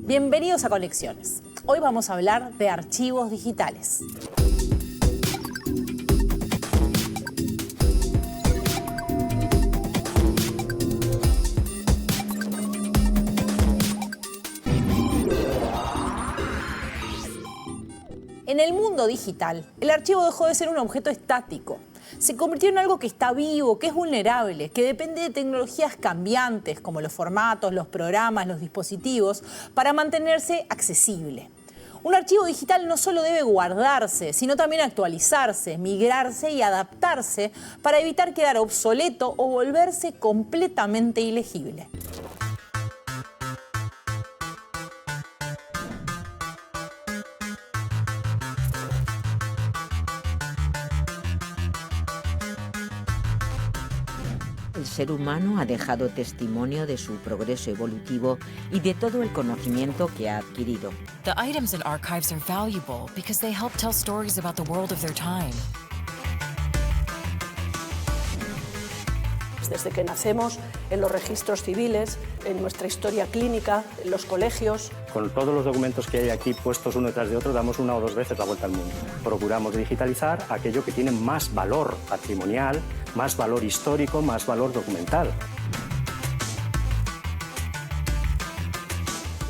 Bienvenidos a Conexiones. Hoy vamos a hablar de archivos digitales. En el mundo digital, el archivo dejó de ser un objeto estático. Se convirtió en algo que está vivo, que es vulnerable, que depende de tecnologías cambiantes como los formatos, los programas, los dispositivos, para mantenerse accesible. Un archivo digital no solo debe guardarse, sino también actualizarse, migrarse y adaptarse para evitar quedar obsoleto o volverse completamente ilegible. El ser humano ha dejado testimonio de su progreso evolutivo y de todo el conocimiento que ha adquirido. The items in archives are valuable because they help tell stories about the world of their time. Desde que nacemos, en los registros civiles, en nuestra historia clínica, en los colegios. Con todos los documentos que hay aquí puestos uno detrás de otro, damos una o dos veces la vuelta al mundo. Procuramos digitalizar aquello que tiene más valor patrimonial, más valor histórico, más valor documental.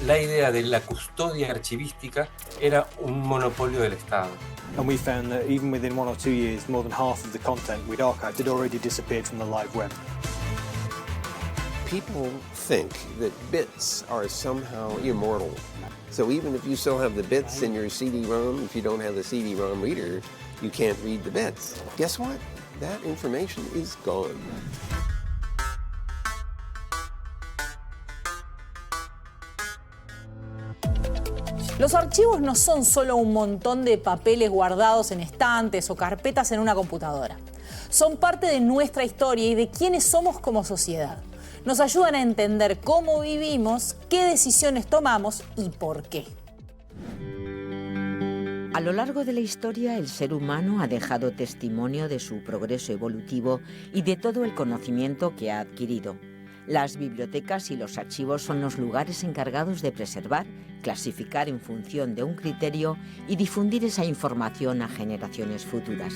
La idea de la custodia archivística era un monopolio del Estado. And we found that even within 1 or 2 years, more than half of the content we'd archived had already disappeared from the live web. People think that bits are somehow immortal. So even if you still have the bits in your CD-ROM, if you don't have the CD-ROM reader, you can't read the bits. Guess what? That information is gone. Los archivos no son solo un montón de papeles guardados en estantes o carpetas en una computadora. Son parte de nuestra historia y de quiénes somos como sociedad. Nos ayudan a entender cómo vivimos, qué decisiones tomamos y por qué. A lo largo de la historia, el ser humano ha dejado testimonio de su progreso evolutivo y de todo el conocimiento que ha adquirido. Las bibliotecas y los archivos son los lugares encargados de preservar, clasificar en función de un criterio y difundir esa información a generaciones futuras.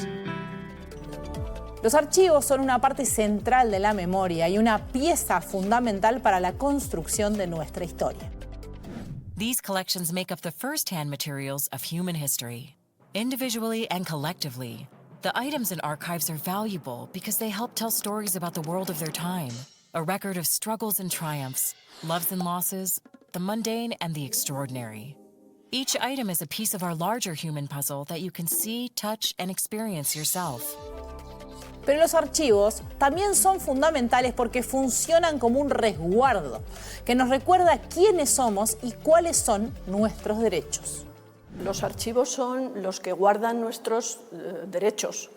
Los archivos son una parte central de la memoria y una pieza fundamental para la construcción de nuestra historia. These collections make up the first-hand materials of human history. Individually and collectively, the items in archives are valuable because they help tell stories about the world of their time. A record of struggles and triumphs, loves and losses, the mundane and the extraordinary. Each item is a piece of our larger human puzzle that you can see, touch, and experience yourself. Pero los archivos también son fundamentales porque funcionan como un resguardo que nos recuerda quiénes somos y cuáles son nuestros derechos. Los archivos son los que guardan nuestros derechos,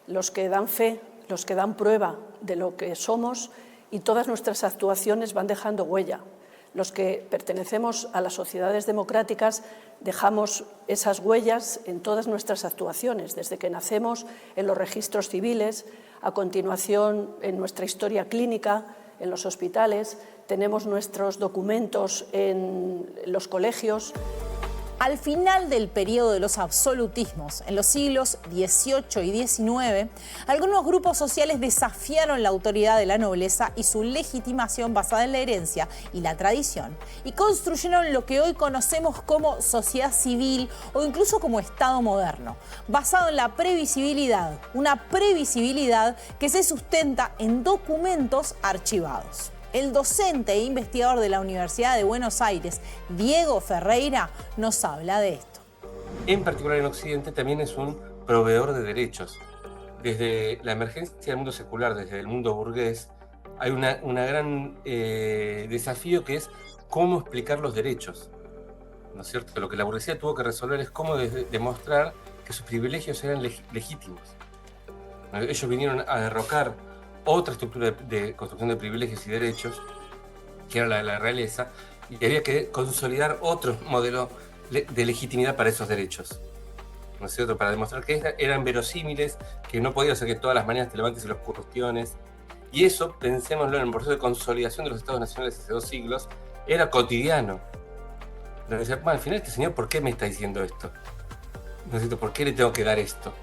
los que dan fe, los que dan prueba de lo que somos y todas nuestras actuaciones van dejando huella. Los que pertenecemos a las sociedades democráticas dejamos esas huellas en todas nuestras actuaciones, desde que nacemos en los registros civiles, a continuación en nuestra historia clínica, en los hospitales, tenemos nuestros documentos en los colegios. Al final del periodo de los absolutismos, en los siglos XVIII y XIX, algunos grupos sociales desafiaron la autoridad de la nobleza y su legitimación basada en la herencia y la tradición, y construyeron lo que hoy conocemos como sociedad civil o incluso como Estado moderno, basado en la previsibilidad, una previsibilidad que se sustenta en documentos archivados. El docente e investigador de la Universidad de Buenos Aires, Diego Ferreira, nos habla de esto. En particular en Occidente también es un proveedor de derechos. Desde la emergencia del mundo secular, desde el mundo burgués, hay una gran desafío que es cómo explicar los derechos. ¿No es cierto? Lo que la burguesía tuvo que resolver es cómo demostrar que sus privilegios eran legítimos. Ellos vinieron a derrocar otra estructura de construcción de privilegios y derechos, que era la de la realeza, y había que consolidar otro modelo de legitimidad para esos derechos, ¿no es cierto? Para demostrar que eran verosímiles, que no podía ser que todas las mañanas te levantes y los cuestiones. Y eso, pensémoslo, en el proceso de consolidación de los estados nacionales hace 2 siglos, era cotidiano. Pero decía, bueno, al final este señor, ¿por qué me está diciendo esto? ¿No es cierto? ¿Por qué le tengo que dar esto?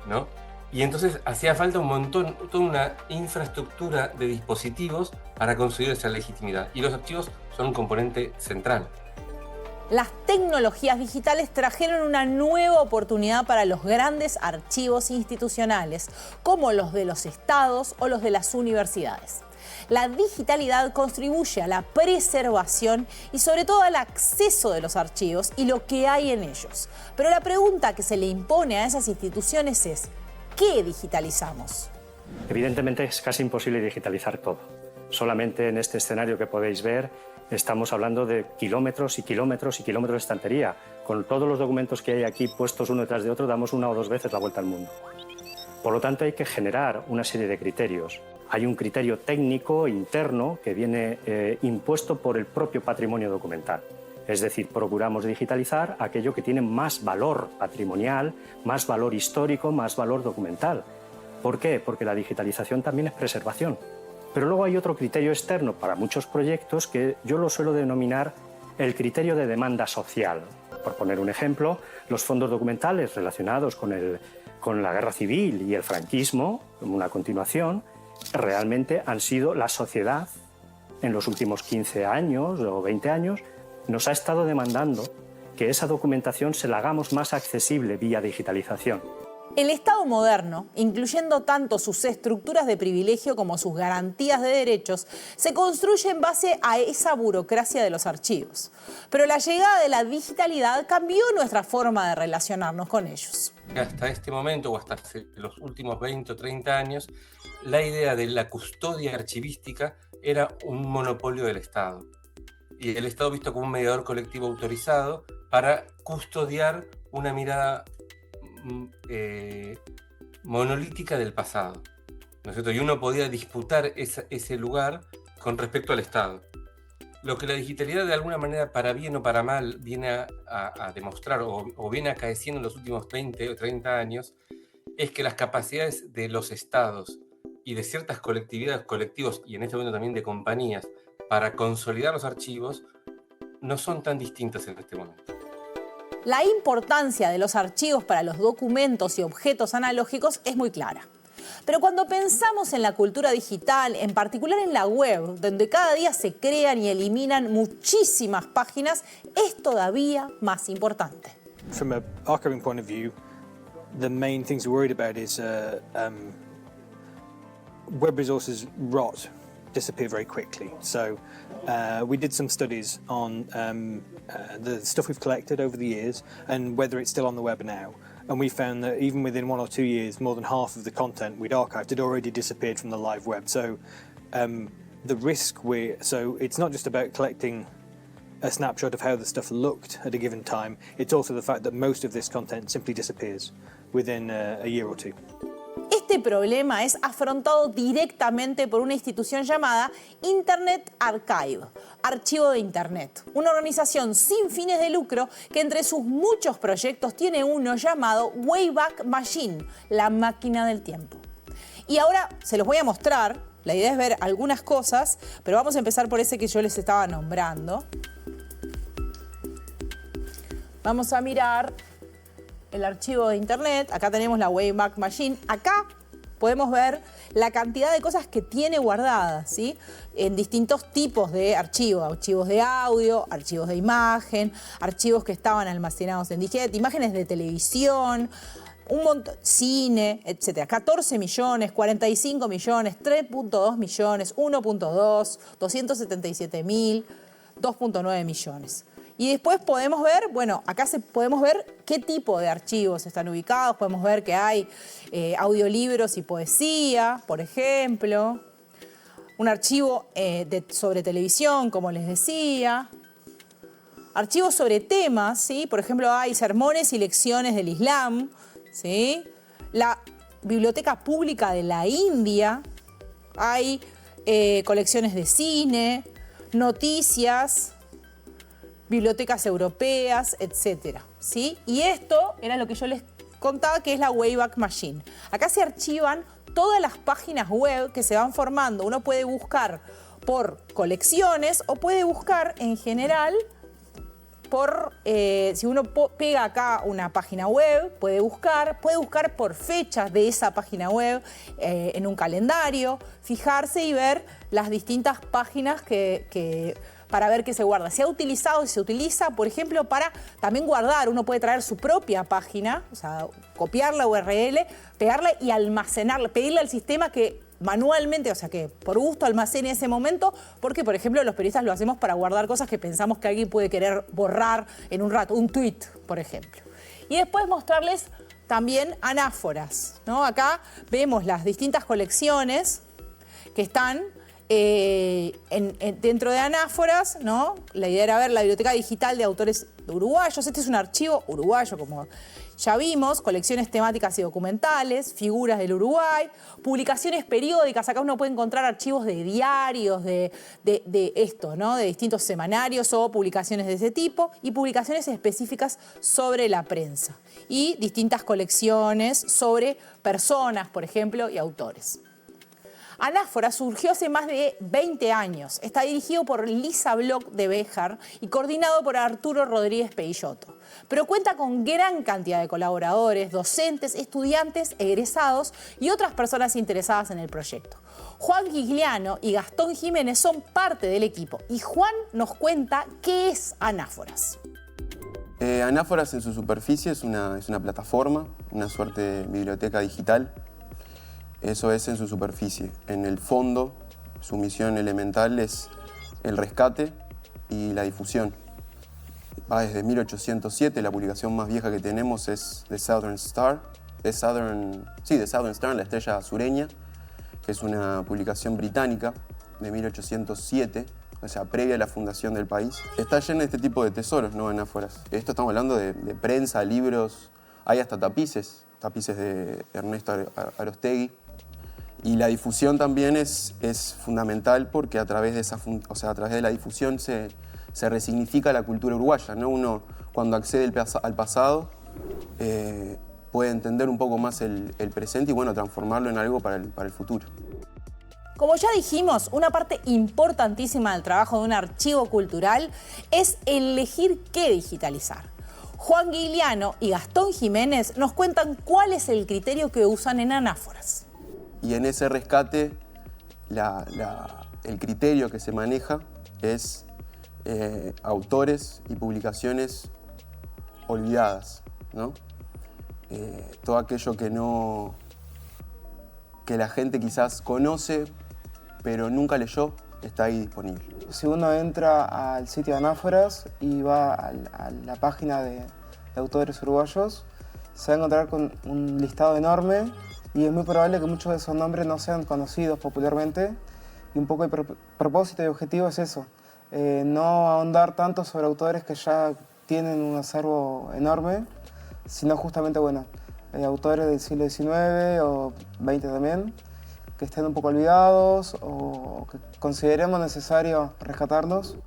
¿No? Y entonces hacía falta un montón, toda una infraestructura de dispositivos para conseguir esa legitimidad. Y los archivos son un componente central. Las tecnologías digitales trajeron una nueva oportunidad para los grandes archivos institucionales, como los de los estados o los de las universidades. La digitalidad contribuye a la preservación y sobre todo al acceso de los archivos y lo que hay en ellos. Pero la pregunta que se le impone a esas instituciones es, ¿qué digitalizamos? Evidentemente es casi imposible digitalizar todo. Solamente en este escenario que podéis ver estamos hablando de kilómetros y kilómetros y kilómetros de estantería. Con todos los documentos que hay aquí puestos uno detrás de otro, damos 1 o 2 veces la vuelta al mundo. Por lo tanto, hay que generar una serie de criterios. Hay un criterio técnico interno que viene impuesto por el propio patrimonio documental. Es decir, procuramos digitalizar aquello que tiene más valor patrimonial, más valor histórico, más valor documental. ¿Por qué? Porque la digitalización también es preservación. Pero luego hay otro criterio externo para muchos proyectos que yo lo suelo denominar el criterio de demanda social. Por poner un ejemplo, los fondos documentales relacionados con la guerra civil y el franquismo, como una continuación, realmente han sido la sociedad en los últimos 15 años o 20 años nos ha estado demandando que esa documentación se la hagamos más accesible vía digitalización. El Estado moderno, incluyendo tanto sus estructuras de privilegio como sus garantías de derechos, se construye en base a esa burocracia de los archivos. Pero la llegada de la digitalidad cambió nuestra forma de relacionarnos con ellos. Hasta este momento, o hasta los últimos 20 o 30 años, la idea de la custodia archivística era un monopolio del Estado. Y el Estado visto como un mediador colectivo autorizado para custodiar una mirada monolítica del pasado, ¿no es cierto? Y uno podía disputar ese lugar con respecto al Estado. Lo que la digitalidad de alguna manera, para bien o para mal, viene a demostrar o viene acaeciendo en los últimos 20 o 30 años, es que las capacidades de los estados y de ciertas colectivos, y en este momento también de compañías, para consolidar los archivos, no son tan distintas en este momento. La importancia de los archivos para los documentos y objetos analógicos es muy clara. Pero cuando pensamos en la cultura digital, en particular en la web, donde cada día se crean y eliminan muchísimas páginas, es todavía más importante. From an archiving point of view, the main things we're worried about is web resources rot, disappear very quickly. So we did some studies on the stuff we've collected over the years and whether it's still on the web now. And we found that even within 1 or 2 years, more than half of the content we'd archived had already disappeared from the live web. So the risk so it's not just about collecting a snapshot of how the stuff looked at a given time, it's also the fact that most of this content simply disappears within a year or 2. Este problema es afrontado directamente por una institución llamada Internet Archive, Archivo de Internet, una organización sin fines de lucro que entre sus muchos proyectos tiene uno llamado Wayback Machine, la máquina del tiempo. Y ahora se los voy a mostrar, la idea es ver algunas cosas, pero vamos a empezar por ese que yo les estaba nombrando. Vamos a mirar el archivo de Internet, acá tenemos la Wayback Machine, acá podemos ver la cantidad de cosas que tiene guardadas, ¿sí? En distintos tipos de archivos, archivos de audio, archivos de imagen, archivos que estaban almacenados en disquete, imágenes de televisión, un montón, cine, etc. 14 millones, 45 millones, 3.2 millones, 1.2, 277.000, 2.9 millones. Y después podemos ver, bueno, acá podemos ver qué tipo de archivos están ubicados. Podemos ver que hay audiolibros y poesía, por ejemplo. Un archivo sobre televisión, como les decía. Archivos sobre temas, ¿sí? Por ejemplo, hay sermones y lecciones del Islam, ¿sí? La Biblioteca Pública de la India. Hay colecciones de cine, noticias, bibliotecas europeas, etc. ¿Sí? Y esto era lo que yo les contaba, que es la Wayback Machine. Acá se archivan todas las páginas web que se van formando. Uno puede buscar por colecciones o puede buscar en general si uno pega acá una página web, puede buscar por fechas de esa página web en un calendario, fijarse y ver las distintas páginas para ver qué se guarda. Se ha utilizado y se utiliza, por ejemplo, para también guardar. Uno puede traer su propia página, o sea, copiar la URL, pegarla y almacenarla, pedirle al sistema que manualmente, o sea, que por gusto almacene ese momento, porque, por ejemplo, los periodistas lo hacemos para guardar cosas que pensamos que alguien puede querer borrar en un rato, un tweet, por ejemplo. Y después mostrarles también anáforas, ¿no? Acá vemos las distintas colecciones que están dentro de anáforas, ¿no? La idea era ver la biblioteca digital de autores uruguayos. Este es un archivo uruguayo, como ya vimos, colecciones temáticas y documentales, figuras del Uruguay, publicaciones periódicas. Acá uno puede encontrar archivos de diarios, de esto, ¿no? De distintos semanarios o publicaciones de ese tipo, y publicaciones específicas sobre la prensa. Y distintas colecciones sobre personas, por ejemplo, y autores. Anáfora surgió hace más de 20 años. Está dirigido por Lisa Bloch de Béjar y coordinado por Arturo Rodríguez Peillotto. Pero cuenta con gran cantidad de colaboradores, docentes, estudiantes, egresados y otras personas interesadas en el proyecto. Juan Gigliano y Gastón Jiménez son parte del equipo y Juan nos cuenta qué es Anáforas. Anáforas en su superficie es una plataforma, una suerte de biblioteca digital. Eso es en su superficie. En el fondo, su misión elemental es el rescate y la difusión. Va desde 1807, la publicación más vieja que tenemos es The Southern Star, The Southern Star, la estrella sureña, que es una publicación británica de 1807, o sea, previa a la fundación del país. Está llena de este tipo de tesoros, ¿no? Anáforas. Esto estamos hablando de prensa, libros, hay hasta tapices de Ernesto Arostegui. Y la difusión también es fundamental porque a través de la difusión se resignifica la cultura uruguaya, ¿no? Uno, cuando accede al pasado, puede entender un poco más el presente y, bueno, transformarlo en algo para el futuro. Como ya dijimos, una parte importantísima del trabajo de un archivo cultural es elegir qué digitalizar. Juan Gigliano y Gastón Jiménez nos cuentan cuál es el criterio que usan en Anáforas. Y en ese rescate, el criterio que se maneja es autores y publicaciones olvidadas, ¿no? Todo aquello que la gente quizás conoce, pero nunca leyó, está ahí disponible. Si uno entra al sitio de Anáforas y va a la página de autores uruguayos, se va a encontrar con un listado enorme. Y es muy probable que muchos de esos nombres no sean conocidos popularmente. Y un poco el propósito y objetivo es eso. No ahondar tanto sobre autores que ya tienen un acervo enorme, sino justamente, bueno, autores del siglo XIX o XX también, que estén un poco olvidados o que consideremos necesario rescatarlos.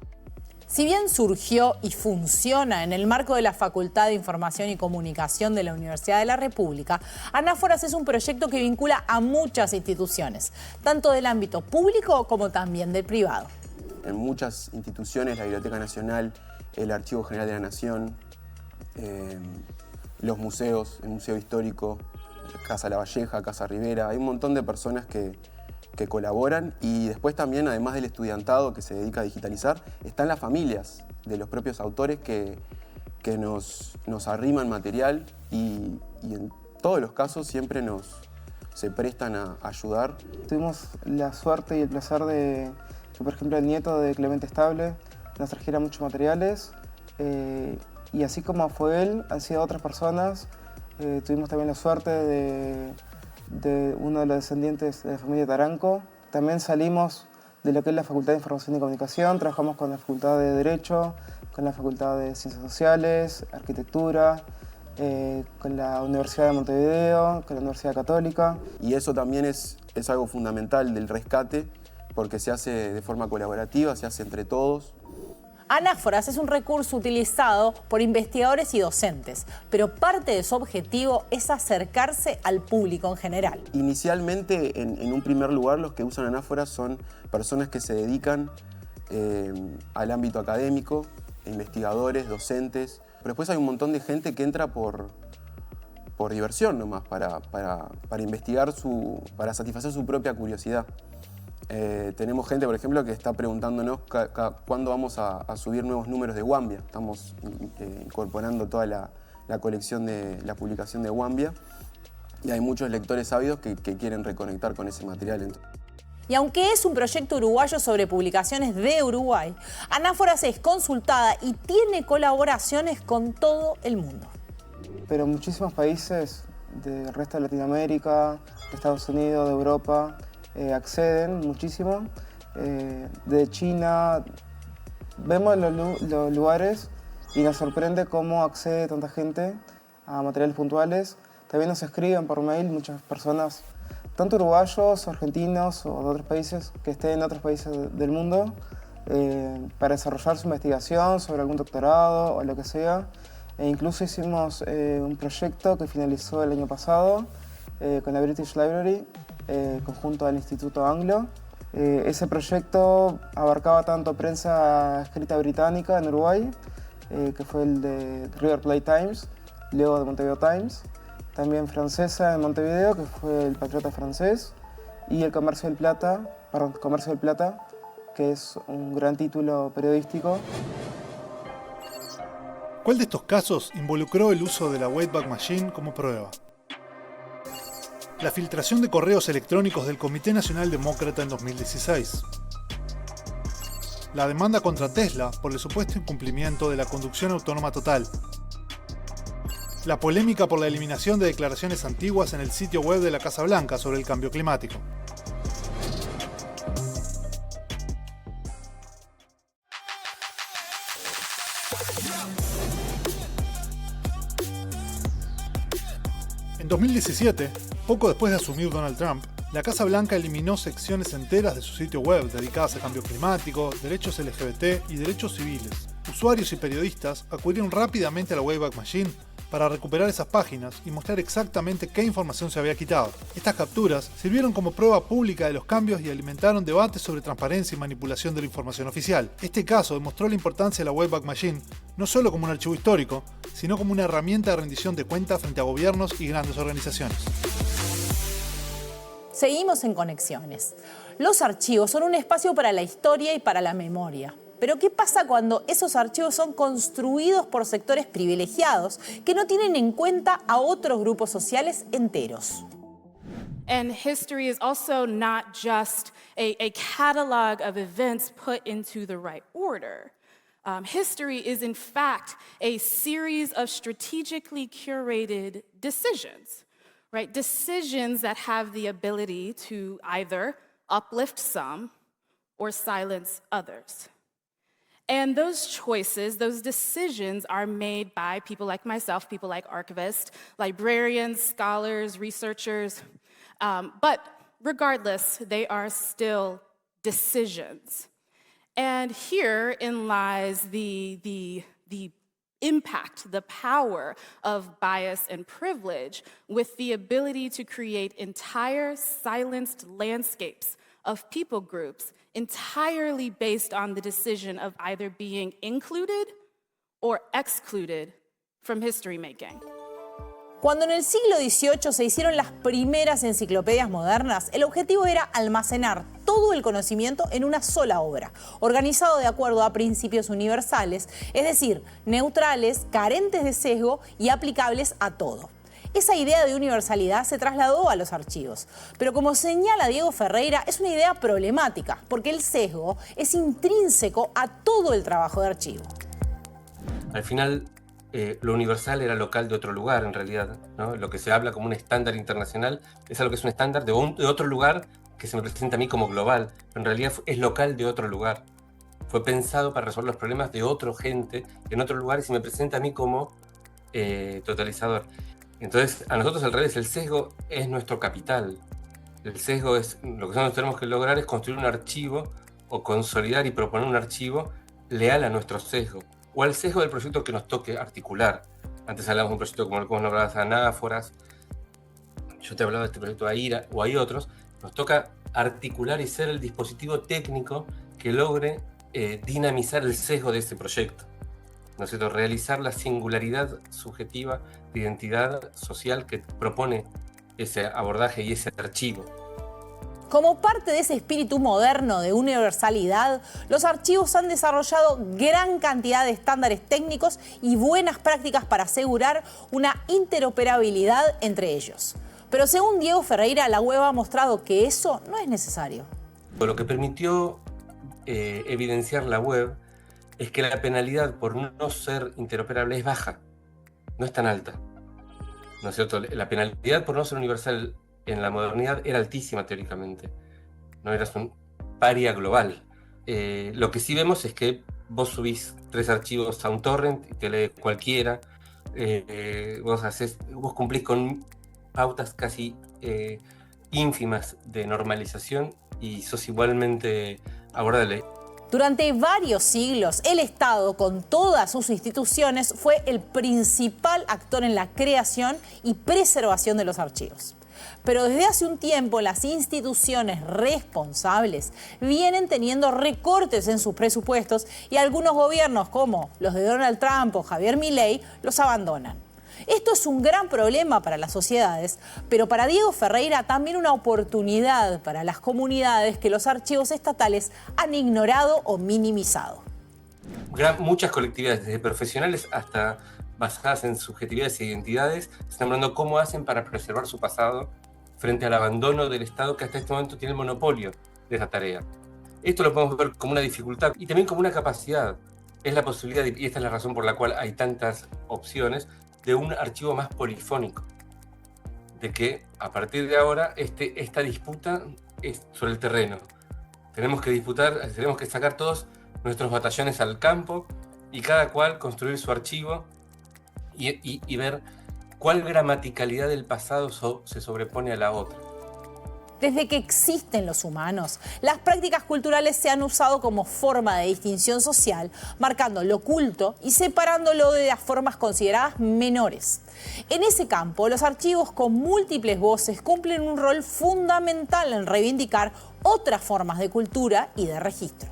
Si bien surgió y funciona en el marco de la Facultad de Información y Comunicación de la Universidad de la República, Anáforas es un proyecto que vincula a muchas instituciones, tanto del ámbito público como también del privado. En muchas instituciones, la Biblioteca Nacional, el Archivo General de la Nación, los museos, el Museo Histórico, Casa La Valleja, Casa Rivera, hay un montón de personas que colaboran, y después también, además del estudiantado que se dedica a digitalizar, están las familias de los propios autores que nos arriman material y en todos los casos siempre se prestan a ayudar. Tuvimos la suerte y el placer de que, por ejemplo, el nieto de Clemente Estable nos trajera muchos materiales, y así como fue él, han sido otras personas. Tuvimos también la suerte de uno de los descendientes de la familia Taranco. También salimos de lo que es la Facultad de Información y Comunicación, trabajamos con la Facultad de Derecho, con la Facultad de Ciencias Sociales, Arquitectura, con la Universidad de Montevideo, con la Universidad Católica. Y eso también es algo fundamental del rescate, porque se hace de forma colaborativa, se hace entre todos. Anáforas es un recurso utilizado por investigadores y docentes, pero parte de su objetivo es acercarse al público en general. Inicialmente, en un primer lugar, los que usan Anáforas son personas que se dedican al ámbito académico, investigadores, docentes, pero después hay un montón de gente que entra por diversión nomás, para investigar, para satisfacer su propia curiosidad. Tenemos gente, por ejemplo, que está preguntándonos cuándo vamos a subir nuevos números de Wambia. Estamos incorporando toda la colección de la publicación de Wambia y hay muchos lectores ávidos que quieren reconectar con ese material. Y aunque es un proyecto uruguayo sobre publicaciones de Uruguay, Anáforas es consultada y tiene colaboraciones con todo el mundo. Pero muchísimos países del resto de Latinoamérica, de Estados Unidos, de Europa, acceden muchísimo. De China, vemos los lugares y nos sorprende cómo accede tanta gente a materiales puntuales. También nos escriben por mail muchas personas, tanto uruguayos, argentinos o de otros países que estén en otros países del mundo, para desarrollar su investigación sobre algún doctorado o lo que sea. E incluso hicimos un proyecto que finalizó el año pasado con la British Library, conjunto al Instituto Anglo. Ese proyecto abarcaba tanto prensa escrita británica en Uruguay, que fue el de River Plate Times, luego de Montevideo Times, también francesa en Montevideo, que fue el Patriota francés, y el Comercio del Plata, que es un gran título periodístico. ¿Cuál de estos casos involucró el uso de la Wayback Machine como prueba? La filtración de correos electrónicos del Comité Nacional Demócrata en 2016. La demanda contra Tesla por el supuesto incumplimiento de la conducción autónoma total. La polémica por la eliminación de declaraciones antiguas en el sitio web de la Casa Blanca sobre el cambio climático. En 2017, poco después de asumir Donald Trump, la Casa Blanca eliminó secciones enteras de su sitio web dedicadas al cambio climático, derechos LGBT y derechos civiles. Usuarios y periodistas acudieron rápidamente a la Wayback Machine para recuperar esas páginas y mostrar exactamente qué información se había quitado. Estas capturas sirvieron como prueba pública de los cambios y alimentaron debates sobre transparencia y manipulación de la información oficial. Este caso demostró la importancia de la Wayback Machine no solo como un archivo histórico, sino como una herramienta de rendición de cuentas frente a gobiernos y grandes organizaciones. Seguimos en Conexiones. Los archivos son un espacio para la historia y para la memoria. Pero ¿qué pasa cuando esos archivos son construidos por sectores privilegiados que no tienen en cuenta a otros grupos sociales enteros? And history is also not just a catalog of events put into the right order. History is, in fact, a series of strategically curated decisions, right? Decisions that have the ability to either uplift some or silence others. And those choices, those decisions are made by people like myself, people like archivists, librarians, scholars, researchers. But regardless, they are still decisions. And herein lies the impact, the power of bias and privilege with the ability to create entire silenced landscapes of people groups entirely based on the decision of either being included or excluded from history making. Cuando en el siglo XVIII se hicieron las primeras enciclopedias modernas, el objetivo era almacenar todo el conocimiento en una sola obra, organizado de acuerdo a principios universales, es decir, neutrales, carentes de sesgo y aplicables a todo. Esa idea de universalidad se trasladó a los archivos, pero como señala Diego Ferreira, es una idea problemática, porque el sesgo es intrínseco a todo el trabajo de archivo. Al final, lo universal era local de otro lugar, en realidad, ¿no? Lo que se habla como un estándar internacional es algo que es un estándar de otro lugar que se me presenta a mí como global, pero en realidad es local de otro lugar. Fue pensado para resolver los problemas de otra gente en otro lugar y se me presenta a mí como totalizador. Entonces, a nosotros al revés, el sesgo es nuestro capital. El sesgo es, lo que nosotros tenemos que lograr es construir un archivo o consolidar y proponer un archivo leal a nuestro sesgo o al sesgo del proyecto que nos toque articular. Antes hablamos de un proyecto como el que vos nombrabas, Anáforas, yo te hablaba de este proyecto AIRA o hay otros. Nos toca articular y ser el dispositivo técnico que logre dinamizar el sesgo de este proyecto. ¿no es cierto?, realizar la singularidad subjetiva de identidad social que propone ese abordaje y ese archivo. Como parte de ese espíritu moderno de universalidad, los archivos han desarrollado gran cantidad de estándares técnicos y buenas prácticas para asegurar una interoperabilidad entre ellos. Pero según Diego Ferreira, la web ha mostrado que eso no es necesario. Lo que permitió evidenciar la web es que la penalidad por no ser interoperable es baja, no es tan alta, ¿no es cierto? La penalidad por no ser universal en la modernidad era altísima teóricamente, no eras un paria global. Lo que sí vemos es que vos subís 3 archivos a un torrent y te lee cualquiera, vos cumplís con pautas casi ínfimas de normalización y sos igualmente abordable. Durante varios siglos, el Estado, con todas sus instituciones, fue el principal actor en la creación y preservación de los archivos. Pero desde hace un tiempo, las instituciones responsables vienen teniendo recortes en sus presupuestos y algunos gobiernos, como los de Donald Trump o Javier Milei, los abandonan. Esto es un gran problema para las sociedades, pero para Diego Ferreira también una oportunidad para las comunidades que los archivos estatales han ignorado o minimizado. Muchas colectividades, desde profesionales hasta basadas en subjetividades e identidades, están hablando cómo hacen para preservar su pasado frente al abandono del Estado que hasta este momento tiene el monopolio de esa tarea. Esto lo podemos ver como una dificultad y también como una capacidad. Es la posibilidad, y esta es la razón por la cual hay tantas opciones, de un archivo más polifónico, de que a partir de ahora esta disputa es sobre el terreno. Tenemos que disputar, tenemos que sacar todos nuestros batallones al campo y cada cual construir su archivo y ver cuál gramaticalidad del pasado se sobrepone a la otra. Desde que existen los humanos, las prácticas culturales se han usado como forma de distinción social, marcando lo culto y separándolo de las formas consideradas menores. En ese campo, los archivos con múltiples voces cumplen un rol fundamental en reivindicar otras formas de cultura y de registro.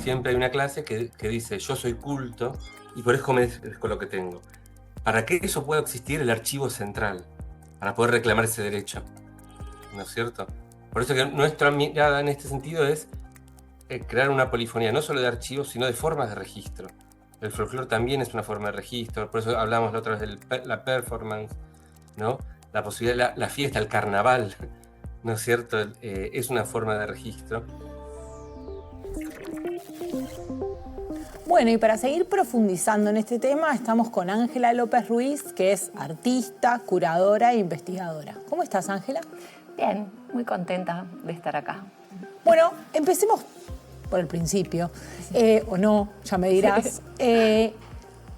Siempre hay una clase que dice, yo soy culto y por eso merezco lo que tengo. Para que eso pueda existir el archivo central, para poder reclamar ese derecho. ¿No es cierto? Por eso que nuestra mirada en este sentido es crear una polifonía, no solo de archivos, sino de formas de registro. El folclore también es una forma de registro, por eso hablamos la otra vez de la performance, ¿no? La posibilidad, la fiesta, el carnaval, ¿no es cierto? Es una forma de registro. Bueno, y para seguir profundizando en este tema, estamos con Ángela López Ruiz, que es artista, curadora e investigadora. ¿Cómo estás, Ángela? Bien, muy contenta de estar acá. Bueno, empecemos por el principio, o no, ya me dirás.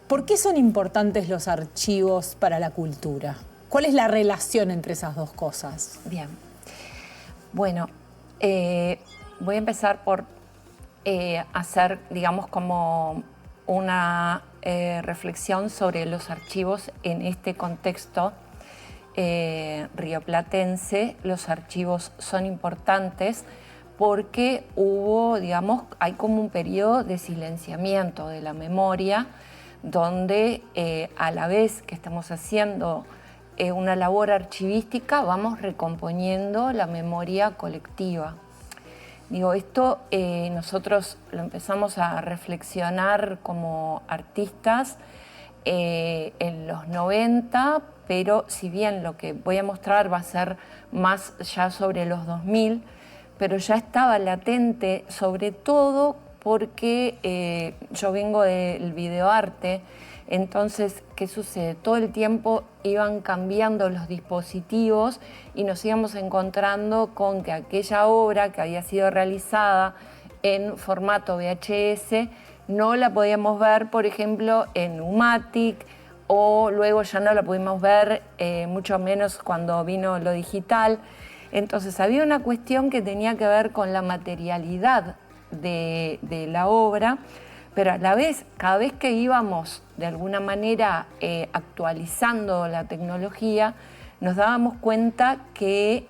¿Por qué son importantes los archivos para la cultura? ¿Cuál es la relación entre esas dos cosas? Bien. Bueno, voy a empezar por hacer, digamos, como una reflexión sobre los archivos en este contexto rioplatense. Los archivos son importantes porque hubo, digamos, hay como un periodo de silenciamiento de la memoria donde a la vez que estamos haciendo una labor archivística vamos recomponiendo la memoria colectiva. Digo, esto nosotros lo empezamos a reflexionar como artistas en los 90, pero si bien lo que voy a mostrar va a ser más ya sobre los 2000, pero ya estaba latente, sobre todo porque yo vengo del videoarte. Entonces, ¿qué sucede? Todo el tiempo iban cambiando los dispositivos y nos íbamos encontrando con que aquella obra que había sido realizada en formato VHS no la podíamos ver, por ejemplo, en Umatic, o luego ya no la pudimos ver, mucho menos cuando vino lo digital. Entonces, había una cuestión que tenía que ver con la materialidad de la obra, pero a la vez, cada vez que íbamos de alguna manera actualizando la tecnología, nos dábamos cuenta que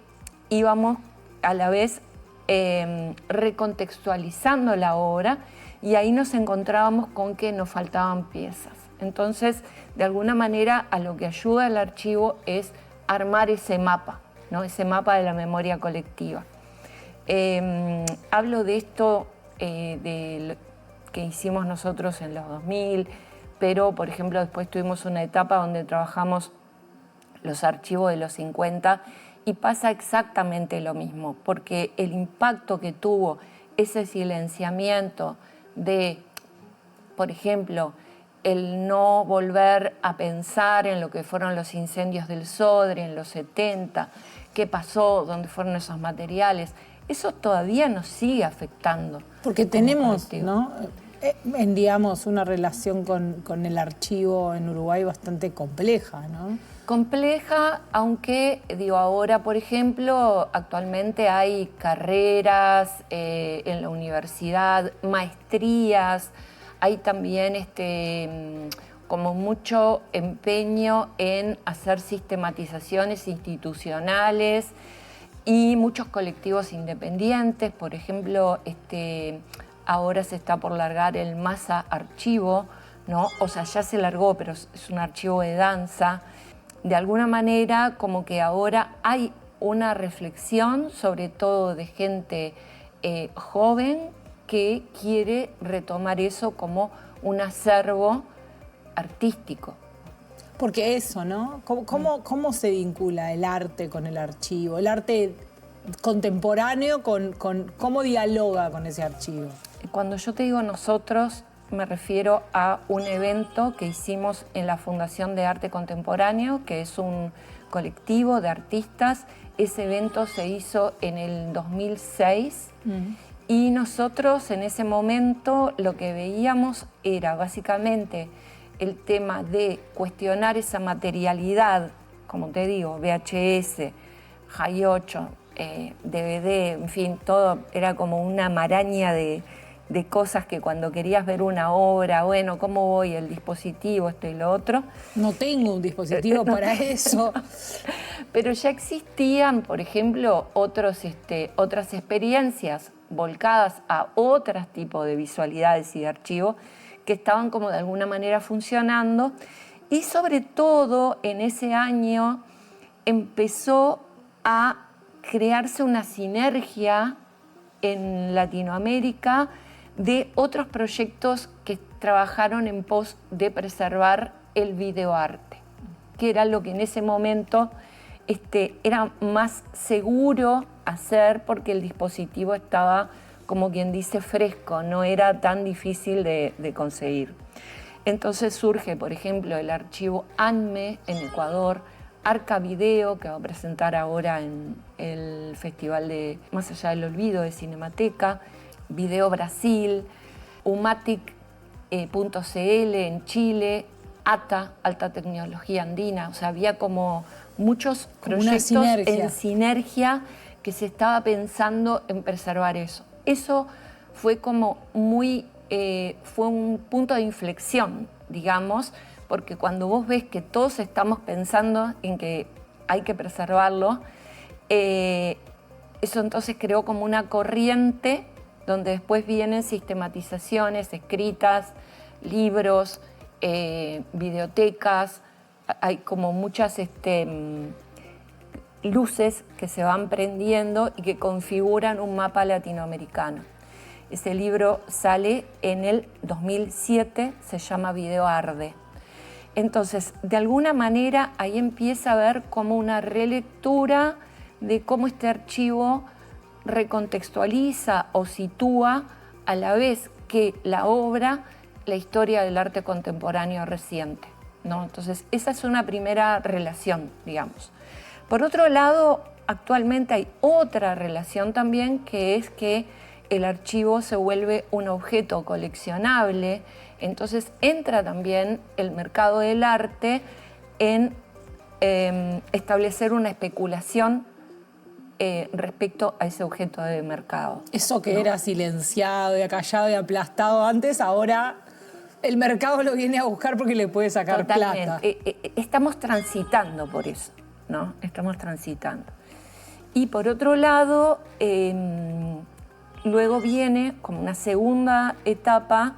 íbamos a la vez recontextualizando la obra, y ahí nos encontrábamos con que nos faltaban piezas. Entonces, de alguna manera, a lo que ayuda el archivo es armar ese mapa, ¿no? Ese mapa de la memoria colectiva. Hablo de esto que hicimos nosotros en los 2000, pero, por ejemplo, después tuvimos una etapa donde trabajamos los archivos de los 50 y pasa exactamente lo mismo, porque el impacto que tuvo ese silenciamiento de, por ejemplo, el no volver a pensar en lo que fueron los incendios del Sodre en los 70, qué pasó, dónde fueron esos materiales, eso todavía nos sigue afectando. Porque tenemos, ¿no? Digamos, una relación con el archivo en Uruguay bastante compleja, ¿no? Compleja, aunque, digo, ahora, por ejemplo, actualmente hay carreras en la universidad, maestrías, hay también como mucho empeño en hacer sistematizaciones institucionales y muchos colectivos independientes. Por ejemplo, ahora se está por largar el Masa Archivo, ¿no? O sea, ya se largó, pero es un archivo de danza. De alguna manera, como que ahora hay una reflexión, sobre todo de gente joven, que quiere retomar eso como un acervo artístico. Porque eso, ¿no? ¿Cómo se vincula el arte con el archivo? El arte contemporáneo ¿cómo dialoga con ese archivo? Cuando yo te digo nosotros, me refiero a un evento que hicimos en la Fundación de Arte Contemporáneo, que es un colectivo de artistas. Ese evento se hizo en el 2006 y nosotros en ese momento lo que veíamos era básicamente el tema de cuestionar esa materialidad, como te digo, VHS, High 8, DVD, en fin, todo era como una maraña de cosas que cuando querías ver una obra, bueno, ¿cómo voy? El dispositivo, esto y lo otro. No tengo un dispositivo para eso. Pero ya existían, por ejemplo, otras experiencias volcadas a otros tipos de visualidades y de archivos que estaban como de alguna manera funcionando. Y sobre todo en ese año empezó a crearse una sinergia en Latinoamérica de otros proyectos que trabajaron en pos de preservar el videoarte, que era lo que en ese momento era más seguro hacer porque el dispositivo estaba, como quien dice, fresco, no era tan difícil de conseguir. Entonces surge, por ejemplo, el archivo ANME en Ecuador, Arca Video, que va a presentar ahora en el Festival de Más Allá del Olvido de Cinemateca, Video Brasil, Umatic.cl en Chile, ATA, Alta Tecnología Andina. O sea, había como muchos proyectos en sinergia que se estaba pensando en preservar eso. Eso fue como fue un punto de inflexión, digamos, porque cuando vos ves que todos estamos pensando en que hay que preservarlo, eso entonces creó como una corriente donde después vienen sistematizaciones escritas, libros, videotecas, hay como muchas luces que se van prendiendo y que configuran un mapa latinoamericano. Ese libro sale en el 2007, se llama Video Arde. Entonces, de alguna manera, ahí empieza a haber como una relectura de cómo este archivo recontextualiza o sitúa a la vez que la obra, la historia del arte contemporáneo reciente, ¿no? Entonces, esa es una primera relación, digamos. Por otro lado, actualmente hay otra relación también, que es que el archivo se vuelve un objeto coleccionable, entonces entra también el mercado del arte en establecer una especulación respecto a ese objeto de mercado. Eso que era silenciado y acallado y aplastado antes, ahora el mercado lo viene a buscar porque le puede sacar plata. Estamos transitando por eso, ¿no? Estamos transitando. Y por otro lado, luego viene como una segunda etapa,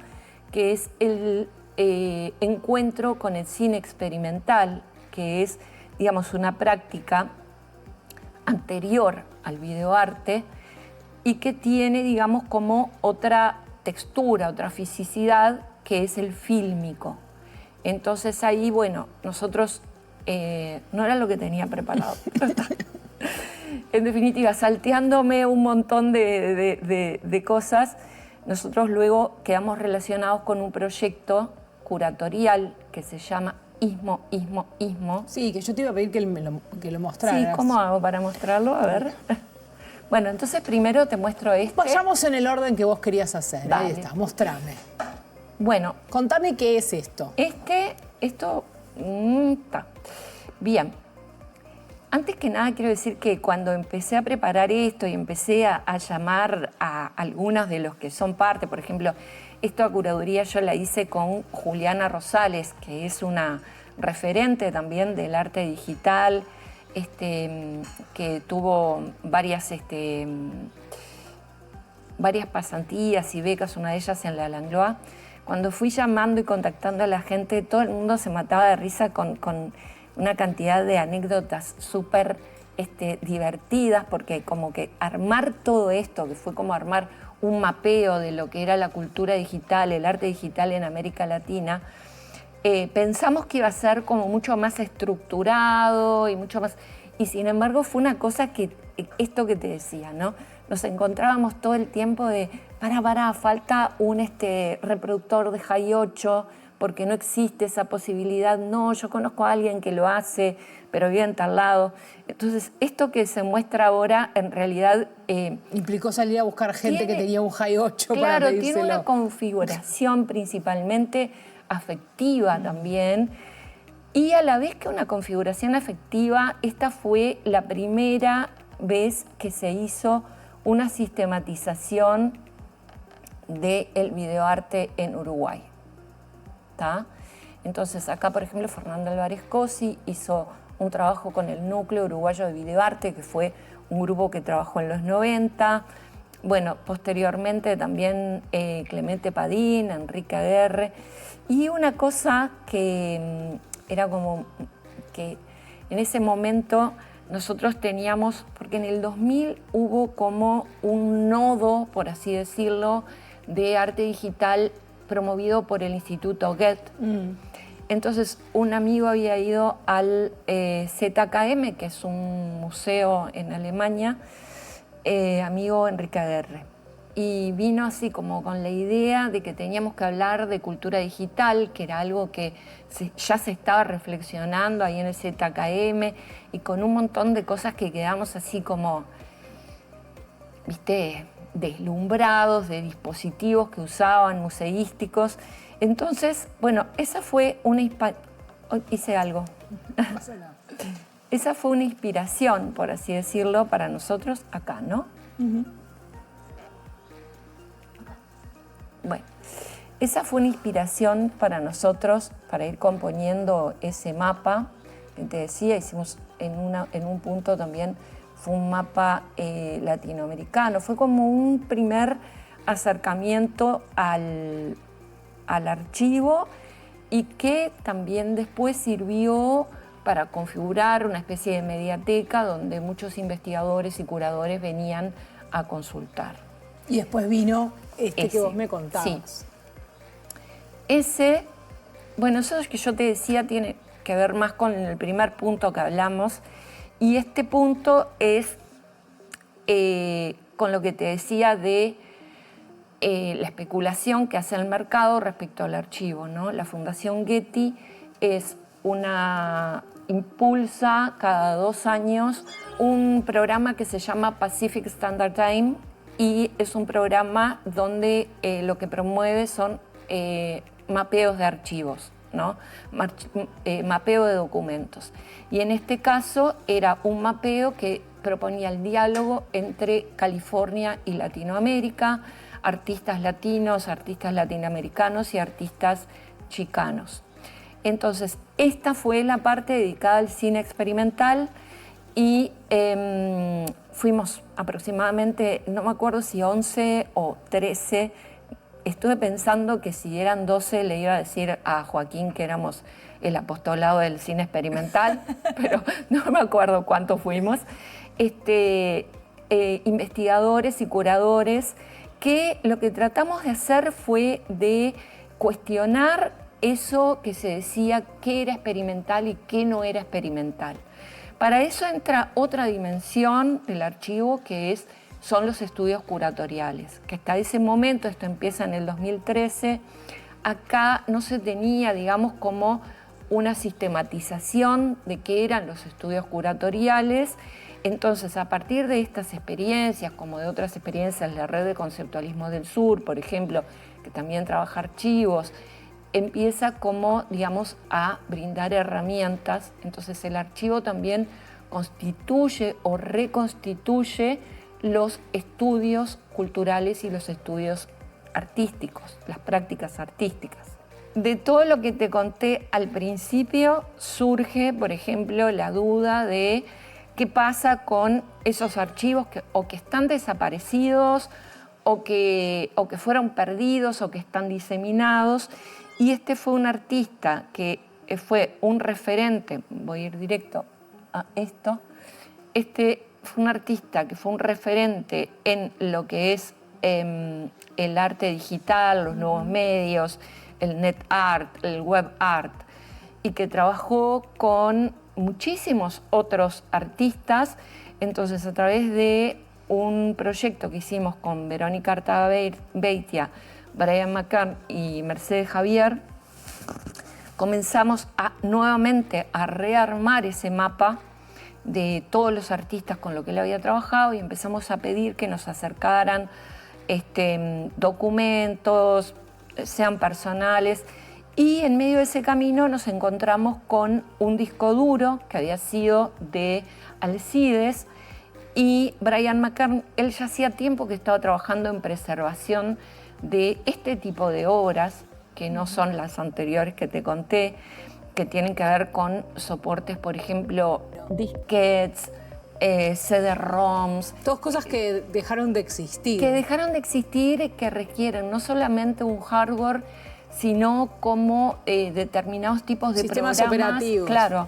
que es el encuentro con el cine experimental, que es, digamos, una práctica anterior al videoarte y que tiene, digamos, como otra textura, otra fisicidad, que es el fílmico. Entonces ahí, bueno, nosotros, no era lo que tenía preparado, pero está. En definitiva, salteándome un montón de cosas, nosotros luego quedamos relacionados con un proyecto curatorial que se llama Istmo. Sí, que yo te iba a pedir que lo mostraras. Sí, ¿cómo hago para mostrarlo? A ver. Bueno, entonces primero te muestro este. Vayamos en el orden que vos querías hacer. Dale. Ahí está, mostrame. Bueno. Contame qué es esto. Esto está. Bien. Antes que nada quiero decir que cuando empecé a preparar esto y empecé a llamar a algunos de los que son parte, por ejemplo, esta curaduría yo la hice con Juliana Rosales, que es una referente también del arte digital, que tuvo varias pasantías y becas, una de ellas en la Langlois. Cuando fui llamando y contactando a la gente, todo el mundo se mataba de risa con una cantidad de anécdotas súper divertidas, porque como que armar todo esto, que fue como armar un mapeo de lo que era la cultura digital, el arte digital en América Latina, pensamos que iba a ser como mucho más estructurado y mucho más... Y sin embargo fue una cosa que, esto que te decía, ¿no? Nos encontrábamos todo el tiempo de, falta un reproductor de High 8, porque no existe esa posibilidad. No, yo conozco a alguien que lo hace, pero vive en tal lado. Entonces, esto que se muestra ahora, en realidad... implicó salir a buscar gente que tenía un High 8 para pedírselo. Claro, tiene una configuración principalmente afectiva también. Y a la vez que una configuración afectiva, esta fue la primera vez que se hizo una sistematización del videoarte en Uruguay. Entonces acá, por ejemplo, Fernando Álvarez Cosi hizo un trabajo con el Núcleo Uruguayo de Videoarte, que fue un grupo que trabajó en los 90. Bueno, posteriormente también Clemente Padín, Enrique Aguerre. Y una cosa que era como que en ese momento nosotros teníamos, porque en el 2000 hubo como un nodo, por así decirlo, de arte digital promovido por el Instituto Goethe. Entonces, un amigo había ido al ZKM, que es un museo en Alemania, amigo Enrique Aguerre. Y vino así como con la idea de que teníamos que hablar de cultura digital, que era algo que ya se estaba reflexionando ahí en el ZKM, y con un montón de cosas que quedamos así como, ¿viste?, deslumbrados de dispositivos que usaban, museísticos. Entonces, bueno, esa fue una... hice algo. Esa fue una inspiración, por así decirlo, para nosotros acá, ¿no? Bueno, esa fue una inspiración para nosotros para ir componiendo ese mapa. Que te decía, hicimos en un punto también, fue un mapa latinoamericano. Fue como un primer acercamiento al archivo y que también después sirvió para configurar una especie de mediateca donde muchos investigadores y curadores venían a consultar. Y después vino que vos me contabas. Sí. Ese, bueno, eso es que yo te decía tiene que ver más con el primer punto que hablamos, y este punto es con lo que te decía de la especulación que hace el mercado respecto al archivo, ¿no? La Fundación Getty impulsa cada 2 años un programa que se llama Pacific Standard Time, y es un programa donde lo que promueve son mapeos de archivos, ¿no? Mapeo de documentos. Y en este caso era un mapeo que proponía el diálogo entre California y Latinoamérica, artistas latinos, artistas latinoamericanos y artistas chicanos. Entonces, esta fue la parte dedicada al cine experimental, y fuimos aproximadamente, no me acuerdo si 11 o 13, estuve pensando que si eran 12 le iba a decir a Joaquín que éramos el apostolado del cine experimental, pero no me acuerdo cuántos fuimos, investigadores y curadores, que lo que tratamos de hacer fue de cuestionar eso que se decía qué era experimental y qué no era experimental. Para eso entra otra dimensión del archivo que son los estudios curatoriales, que hasta ese momento, esto empieza en el 2013, acá no se tenía, digamos, como una sistematización de qué eran los estudios curatoriales. Entonces, a partir de estas experiencias, como de otras experiencias, la Red de Conceptualismo del Sur, por ejemplo, que también trabaja archivos, empieza como, digamos, a brindar herramientas. Entonces, el archivo también constituye o reconstituye los estudios culturales y los estudios artísticos, las prácticas artísticas. De todo lo que te conté al principio surge, por ejemplo, la duda de qué pasa con esos archivos que están desaparecidos o que fueron perdidos o que están diseminados. Y fue un artista que fue un referente, voy a ir directo a esto, fue un artista que fue un referente en lo que es el arte digital, los nuevos medios, el net art, el web art, y que trabajó con muchísimos otros artistas. Entonces, a través de un proyecto que hicimos con Verónica Artaga-Beitia, Brian McCann y Mercedes Javier, comenzamos nuevamente a rearmar ese mapa de todos los artistas con los que él había trabajado y empezamos a pedir que nos acercaran documentos, sean personales, y en medio de ese camino nos encontramos con un disco duro que había sido de Alcides, y Brian McCann, él ya hacía tiempo que estaba trabajando en preservación de este tipo de obras, que no son las anteriores que te conté, que tienen que ver con soportes, por ejemplo, disquetes, CD-ROMs. Todas cosas que dejaron de existir. Que dejaron de existir y que requieren no solamente un hardware, sino como determinados tipos de sistemas programas operativos. Claro.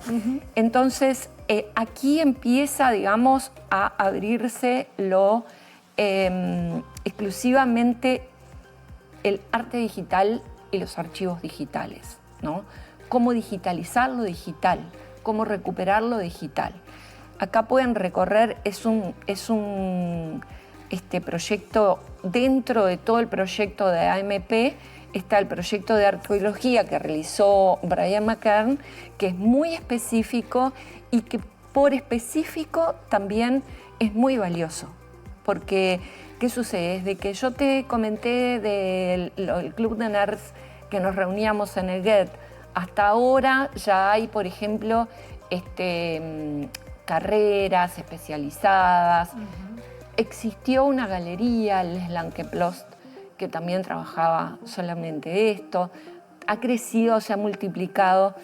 Entonces, aquí empieza, digamos, a abrirse exclusivamente el arte digital y los archivos digitales, ¿no? Cómo digitalizar lo digital, cómo recuperar lo digital. Acá pueden recorrer, es un proyecto, dentro de todo el proyecto de AMP, está el proyecto de arqueología que realizó Brian McCann, que es muy específico y que por específico también es muy valioso. Porque, ¿qué sucede? Desde que yo te comenté del Club de Nerds que nos reuníamos en el GET, hasta ahora ya hay, por ejemplo, carreras especializadas. Existió una galería, el Slankeplost, que también trabajaba solamente esto. Ha crecido, se ha multiplicado,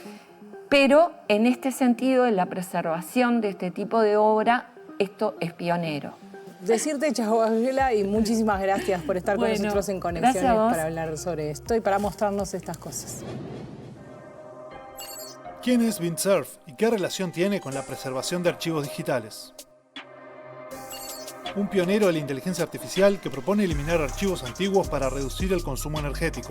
pero en este sentido, en la preservación de este tipo de obra, esto es pionero. Decirte chao, Gabriela, y muchísimas gracias por estar con nosotros en Conexiones para hablar sobre esto y para mostrarnos estas cosas. ¿Quién es Vint Cerf y qué relación tiene con la preservación de archivos digitales? Un pionero de la inteligencia artificial que propone eliminar archivos antiguos para reducir el consumo energético.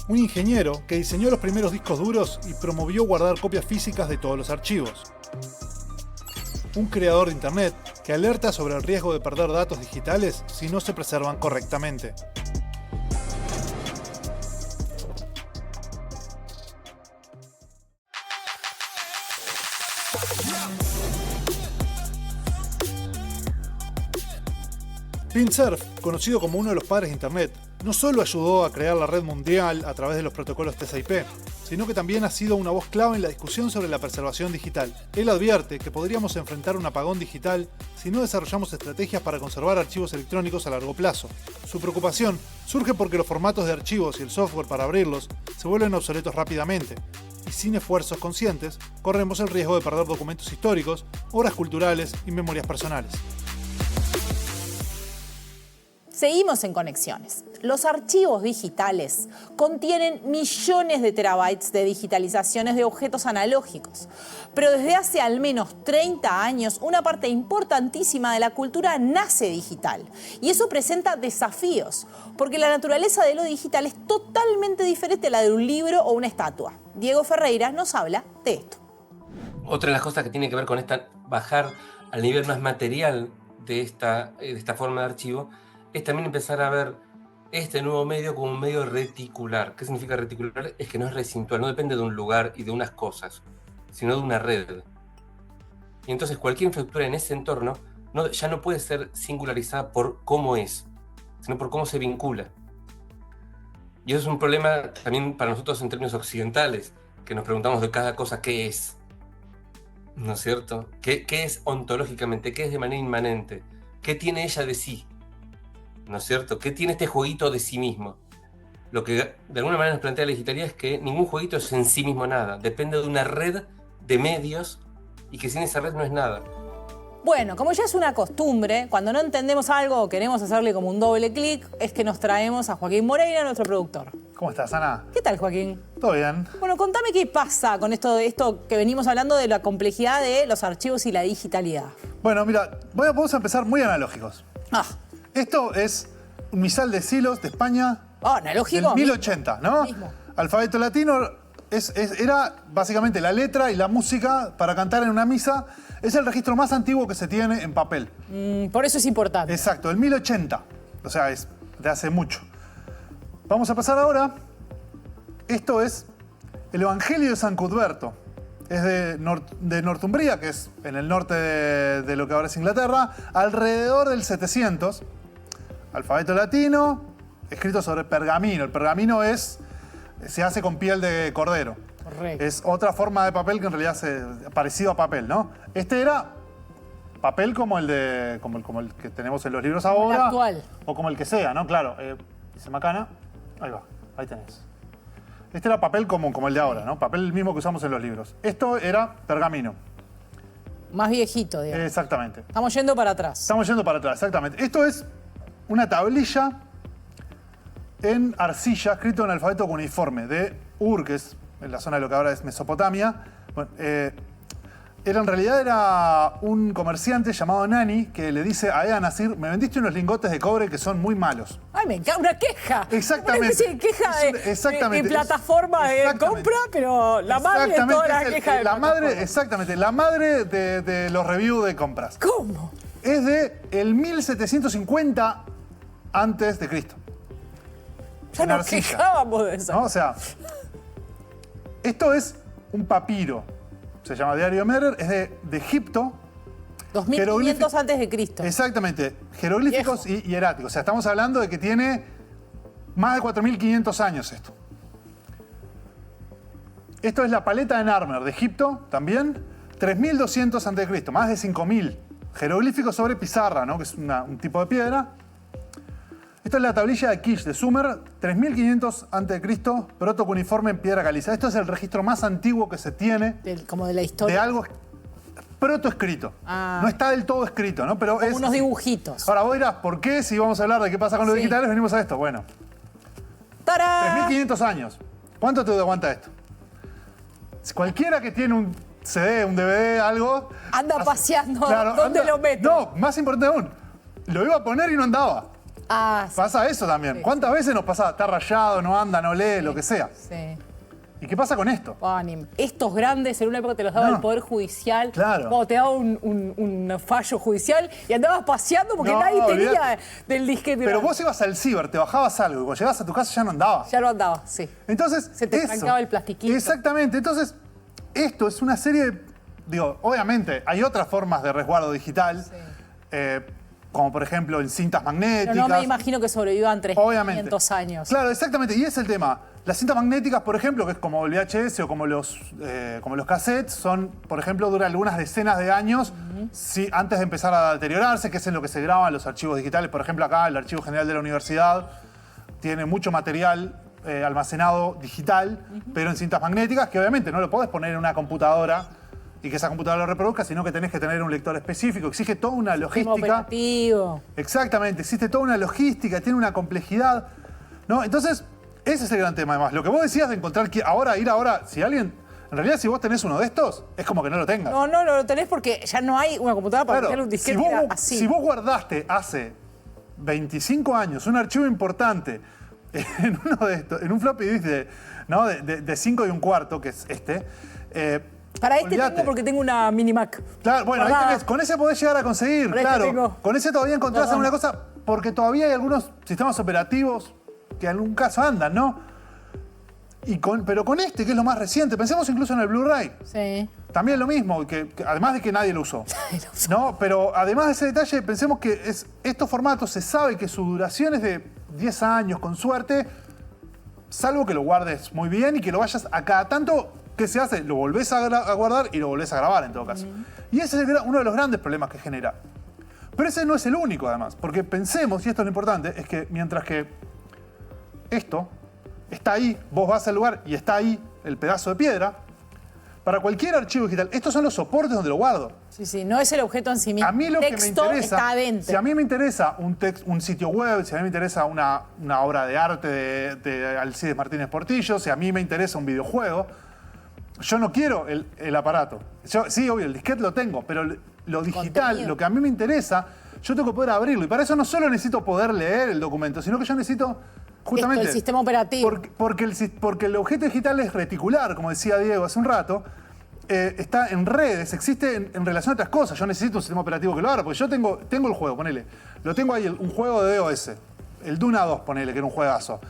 Un ingeniero que diseñó los primeros discos duros y promovió guardar copias físicas de todos los archivos. Un creador de Internet que alerta sobre el riesgo de perder datos digitales si no se preservan correctamente. Vint Cerf, conocido como uno de los padres de Internet, no solo ayudó a crear la red mundial a través de los protocolos TCP/IP, sino que también ha sido una voz clave en la discusión sobre la preservación digital. Él advierte que podríamos enfrentar un apagón digital si no desarrollamos estrategias para conservar archivos electrónicos a largo plazo. Su preocupación surge porque los formatos de archivos y el software para abrirlos se vuelven obsoletos rápidamente, y sin esfuerzos conscientes, corremos el riesgo de perder documentos históricos, obras culturales y memorias personales. Seguimos en Conexiones. Los archivos digitales contienen millones de terabytes de digitalizaciones de objetos analógicos. Pero desde hace al menos 30 años, una parte importantísima de la cultura nace digital. Y eso presenta desafíos, porque la naturaleza de lo digital es totalmente diferente a la de un libro o una estatua. Diego Ferreira nos habla de esto. Otra de las cosas que tiene que ver con bajar al nivel más material de esta forma de archivo, es también empezar a ver este nuevo medio como un medio reticular. ¿Qué significa reticular? Es que no es recintual, no depende de un lugar y de unas cosas, sino de una red. Y entonces cualquier infraestructura en ese entorno ya no puede ser singularizada por cómo es, sino por cómo se vincula. Y eso es un problema también para nosotros en términos occidentales, que nos preguntamos de cada cosa qué es, ¿no es cierto? ¿Qué es ontológicamente? ¿Qué es de manera inmanente? ¿Qué tiene ella de sí? ¿No es cierto? ¿Qué tiene este jueguito de sí mismo? Lo que de alguna manera nos plantea la digitalidad es que ningún jueguito es en sí mismo nada. Depende de una red de medios y que sin esa red no es nada. Bueno, como ya es una costumbre, cuando no entendemos algo o queremos hacerle como un doble clic, es que nos traemos a Joaquín Moreira, nuestro productor. ¿Cómo estás, Ana? ¿Qué tal, Joaquín? Todo bien. Bueno, contame qué pasa con esto que venimos hablando de la complejidad de los archivos y la digitalidad. Bueno, mira, vamos a empezar muy analógicos. Esto es un misal de silos de España analógico, del 1080, ¿no? Mismo. Alfabeto latino era básicamente la letra y la música para cantar en una misa. Es el registro más antiguo que se tiene en papel. Por eso es importante. Exacto, el 1080. O sea, es de hace mucho. Vamos a pasar ahora. Esto es el Evangelio de San Cuthberto. Es de Northumbria, que es en el norte de lo que ahora es Inglaterra, alrededor del 700. Alfabeto latino, escrito sobre pergamino. El pergamino se hace con piel de cordero. Correcto. Es otra forma de papel que en realidad es parecido a papel, ¿no? Este era papel como el que tenemos en los libros ahora. El actual. O como el que sea, ¿no? Claro. Dice Macana. Ahí va, ahí tenés. Este era papel como el de ahora, ¿no? Papel mismo que usamos en los libros. Esto era pergamino. Más viejito, digamos. Exactamente. Estamos yendo para atrás. Estamos yendo para atrás, exactamente. Esto es una tablilla en arcilla, escrito en alfabeto cuneiforme, de Ur, que es en la zona de lo que ahora es Mesopotamia. Bueno, en realidad era un comerciante llamado Nani que le dice a Ea Nasir: me vendiste unos lingotes de cobre que son muy malos. ¡Ay, me encanta! Una queja. Exactamente. Una especie de queja de plataforma de compra, pero la madre de toda la queja de madre. Exactamente, la madre de los reviews de compras. ¿Cómo? Es de el 1750 antes de Cristo. Ya nos quejábamos de eso. ¿No? O sea, esto es un papiro. Se llama Diario Merer, es de Egipto. 2500 antes de Cristo. Exactamente. Jeroglíficos y hieráticos. O sea, estamos hablando de que tiene más de 4500 años esto. Esto es la paleta de Narmer de Egipto, también. 3200 antes de Cristo, más de 5000. Jeroglíficos sobre pizarra, ¿no? Que es un tipo de piedra. Esto es la tablilla de Kish de Sumer, 3500 a.C., protocuniforme en piedra caliza. Esto es el registro más antiguo que se tiene. Como de la historia. De algo protoescrito. No está del todo escrito, ¿no? Pero como unos dibujitos. Ahora vos dirás, ¿por qué si vamos a hablar de qué pasa con los digitales venimos a esto? Bueno. ¡Tarán! 3500 años. ¿Cuánto te aguanta esto? Si cualquiera que tiene un CD, un DVD, algo... Anda paseando. Claro, ¿Dónde lo meto? No, más importante aún. Lo iba a poner y no andaba. Sí. Pasa eso también. Sí. ¿Cuántas veces nos pasa? Está rayado, no anda, no lee, lo que sea. Sí. ¿Y qué pasa con esto? Estos grandes en una época te los daba el Poder Judicial. Claro. Cuando te daba un fallo judicial y andabas paseando porque nadie tenía del disquete. Pero vos ibas al ciber, te bajabas algo y cuando llegabas a tu casa ya no andaba. Ya no andaba, sí. Entonces, se te trancaba el plastiquito. Exactamente. Entonces, esto es una serie de... Digo, obviamente, hay otras formas de resguardo digital. Sí. Como por ejemplo en cintas magnéticas. Pero no me imagino que sobrevivan 300 años. Claro, exactamente. Y ese es el tema. Las cintas magnéticas, por ejemplo, que es como el VHS o como los cassettes, son, por ejemplo, duran algunas decenas de años antes de empezar a deteriorarse, que es en lo que se graban los archivos digitales. Por ejemplo, acá el Archivo General de la Universidad tiene mucho material almacenado digital, pero en cintas magnéticas, que obviamente no lo podés poner en una computadora y que esa computadora lo reproduzca, sino que tenés que tener un lector específico. Exige toda una logística. Operativo. Exactamente, existe toda una logística, tiene una complejidad, ¿no? Entonces, ese es el gran tema. Además, lo que vos decías de encontrar que ir ahora, si alguien... En realidad, si vos tenés uno de estos, es como que no lo tengas. No lo tenés porque ya no hay una computadora para meterle un disquete así. Si vos guardaste hace 25 años un archivo importante en uno de estos, en un floppy disk de 5 1/4, que es este... para este tengo porque tengo una mini Mac. Claro, bueno, ahí tenés, con ese podés llegar a conseguir, claro. Con ese todavía encontrás alguna cosa, porque todavía hay algunos sistemas operativos que en algún caso andan, ¿no? Pero con este, que es lo más reciente, pensemos incluso en el Blu-ray. Sí. También lo mismo, que además de que nadie lo usó. ¿No? Pero además de ese detalle, pensemos que estos formatos se sabe que su duración es de 10 años, con suerte, salvo que lo guardes muy bien y que lo vayas a cada tanto. ¿Qué se hace? Lo volvés a guardar y lo volvés a grabar en todo caso. Y ese es uno de los grandes problemas que genera. Pero ese no es el único, además. Porque pensemos, y esto es lo importante, es que mientras que esto está ahí, vos vas al lugar y está ahí el pedazo de piedra, para cualquier archivo digital, estos son los soportes donde lo guardo. Sí, no es el objeto en sí mismo. A mí lo que me interesa, está adentro. si a mí me interesa un sitio web, si a mí me interesa una obra de arte de Alcides Martínez Portillo, si a mí me interesa un videojuego, yo no quiero el aparato. Sí, obvio, el disquete lo tengo, pero lo digital, lo que a mí me interesa, yo tengo que poder abrirlo. Y para eso no solo necesito poder leer el documento, sino que yo necesito justamente... el sistema operativo. Porque el objeto digital es reticular, como decía Diego hace un rato, está en redes, existe en relación a otras cosas. Yo necesito un sistema operativo que lo abra, porque yo tengo el juego, ponele. Lo tengo ahí, un juego de DOS. El Duna 2, ponele, que era un juegazo.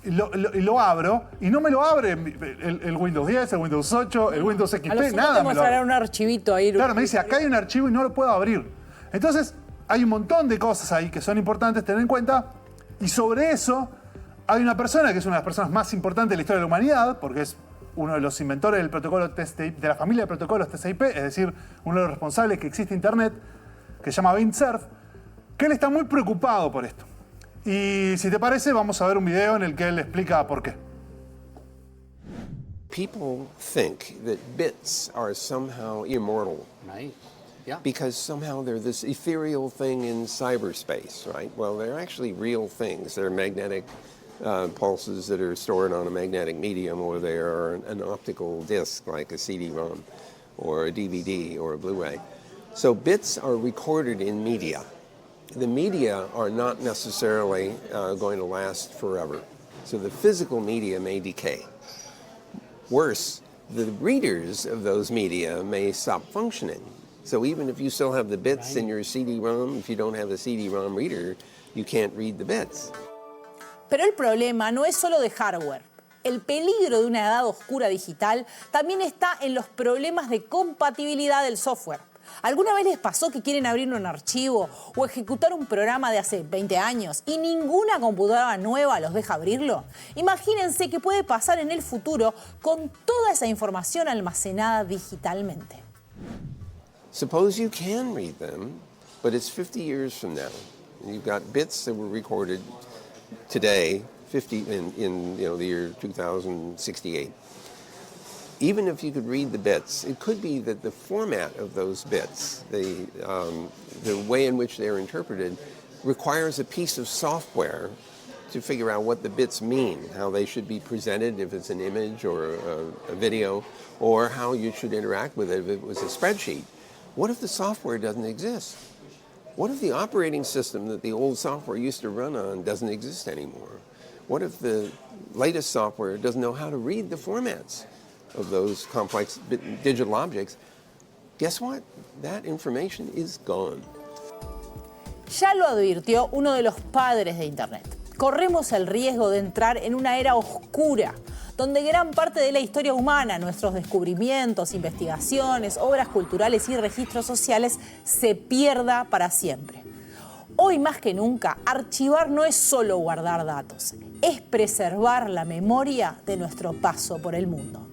Y lo abro, y no me lo abre el Windows 10, el Windows 8, el Windows XP, nada. Te mostrará un archivito ahí. Claro, me dice, acá hay un archivo y no lo puedo abrir. Entonces, hay un montón de cosas ahí que son importantes tener en cuenta, y sobre eso hay una persona que es una de las personas más importantes de la historia de la humanidad, porque es uno de los inventores del protocolo TCP, de la familia de protocolos TCP, es decir, uno de los responsables que existe Internet, que se llama Vint Cerf, que él está muy preocupado por esto. Y si te parece, vamos a ver un video en el que él explica por qué. People think that bits are somehow immortal. Right. Yeah. Because somehow they're this ethereal thing in cyberspace, right? Well, they're actually real things. They're magnetic pulses that are stored on a magnetic medium, or they are an optical disc like a CD-ROM or a DVD or a Blu-ray. So bits are recorded in media. The media are not necessarily going to last forever. So the physical media may decay. Worse, the readers of those media may stop functioning. So even if you still have the bits in your CD-ROM, if you don't have a CD-ROM reader, you can't read the bits. Pero el problema no es solo de hardware. El peligro de una edad oscura digital también está en los problemas de compatibilidad del software. ¿Alguna vez les pasó que quieren abrir un archivo o ejecutar un programa de hace 20 años y ninguna computadora nueva los deja abrirlo? Imagínense qué puede pasar en el futuro con toda esa información almacenada digitalmente. Suppose you can read them, but it's 50 years from now. And you've got bits that were recorded today, 50 in the year 2068. Even if you could read the bits, it could be that the format of those bits, the way in which they're interpreted, requires a piece of software to figure out what the bits mean, how they should be presented if it's an image or a video, or how you should interact with it if it was a spreadsheet. What if the software doesn't exist? What if the operating system that the old software used to run on doesn't exist anymore? What if the latest software doesn't know how to read the formats of those complex digital objects? Guess what? That information is gone. Ya lo advirtió uno de los padres de Internet. Corremos el riesgo de entrar en una era oscura, donde gran parte de la historia humana, nuestros descubrimientos, investigaciones, obras culturales y registros sociales se pierda para siempre. Hoy más que nunca, archivar no es solo guardar datos, es preservar la memoria de nuestro paso por el mundo.